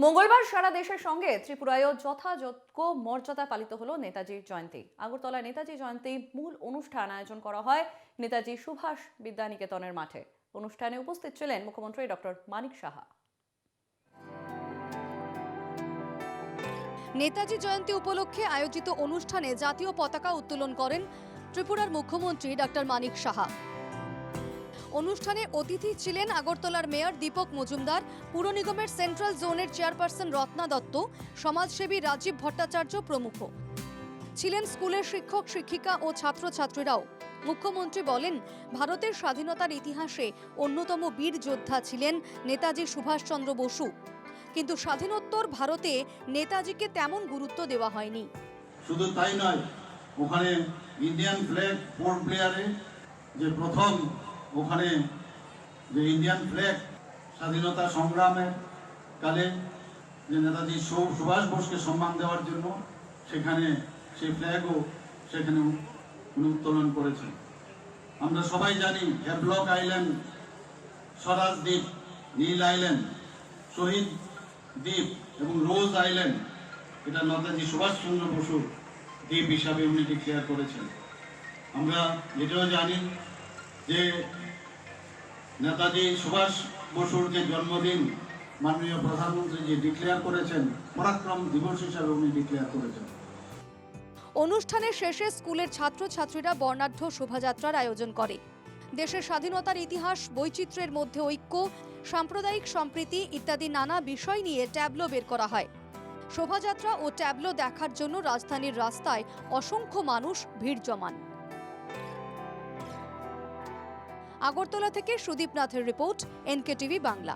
মঙ্গলবার সারা দেশের সঙ্গে ত্রিপুরায়ও যথাযোগ্য মর্যাদা পালিত হলো নেতাজির জয়ন্তী। আগরতলা নেতাজি জয়ন্তী মূল অনুষ্ঠান আয়োজন করা হয় নেতাজি সুভাষ বিদ্যানিকেতনের মাঠে। অনুষ্ঠানে উপস্থিত ছিলেন মুখ্যমন্ত্রী ডক্টর মানিক সাহা। নেতাজি জয়ন্তী উপলক্ষে আয়োজিত অনুষ্ঠানে জাতীয় পতাকা উত্তোলন করেন ত্রিপুরার মুখ্যমন্ত্রী ডক্টর মানিক সাহা। অনুষ্ঠানে অতিথি ছিলেন আগরতলার মেয়র দীপক মজুমদার, পুর নিগমের সেন্ট্রাল জোনের চেয়ারপারসন রত্না দত্ত, সমাজসেবী রাজীব ভট্টাচার্য প্রমুখ। ছিলেন স্কুলের শিক্ষক শিক্ষিকা ও ছাত্রছাত্রীরাও। মুখ্যমন্ত্রী বলেন, ভারতের স্বাধীনতার ইতিহাসে অন্যতম বীর যোদ্ধা ছিলেন নেতাজি সুভাষচন্দ্র বসু, কিন্তু স্বাধীনোত্তর ভারতে নেতাজিকে তেমন গুরুত্ব দেওয়া হয়নি। শুধু তাই নয়, ওখানে ইন্ডিয়ান ফ্ল্যাগ পোর্ট ব্লেয়ারে যে প্রথম ওখানে যে ইন্ডিয়ান ফ্ল্যাগ স্বাধীনতা সংগ্রামের কালে যে নেতাজি সুভাষ বোসকে সম্মান দেওয়ার জন্য সেখানে সেই ফ্ল্যাগও সেখানে উত্তোলন করেছেন। আমরা সবাই জানি হ্যাভলক আইল্যান্ড, স্বরাজ দ্বীপ, নীল আইল্যান্ড, শহীদ দ্বীপ এবং রোজ আইল্যান্ড এটা নেতাজি সুভাষচন্দ্র বসুর দ্বীপ হিসাবে উনি ডিক্লেয়ার করেছেন। আমরা এটাও জানি যে নেতাজি সুভাষ বসুর যে জন্মদিন মাননীয় প্রধানমন্ত্রী যে ডিক্লেয়ার করেছেন, পরাক্রম দিবস হিসাবে উনি ডিক্লেয়ার করেছেন। অনুষ্ঠানের শেষে স্কুলের ছাত্রছাত্রীরা বর্ণাঢ্য শোভাযাত্রার আয়োজন করে। দেশের স্বাধীনতার ইতিহাস, বৈচিত্র্যের মধ্যে ঐক্য, সাম্প্রদায়িক সম্প্রীতি ইত্যাদি নানা বিষয় নিয়ে ট্যাবলো বের করা হয়। শোভাযাত্রা ও ট্যাবলো দেখার জন্য রাজধানীর রাস্তায় অসংখ্য মানুষ ভিড় জমান। আগরতলা থেকে সুদীপ নাথের রিপোর্ট, NK টিভি বাংলা।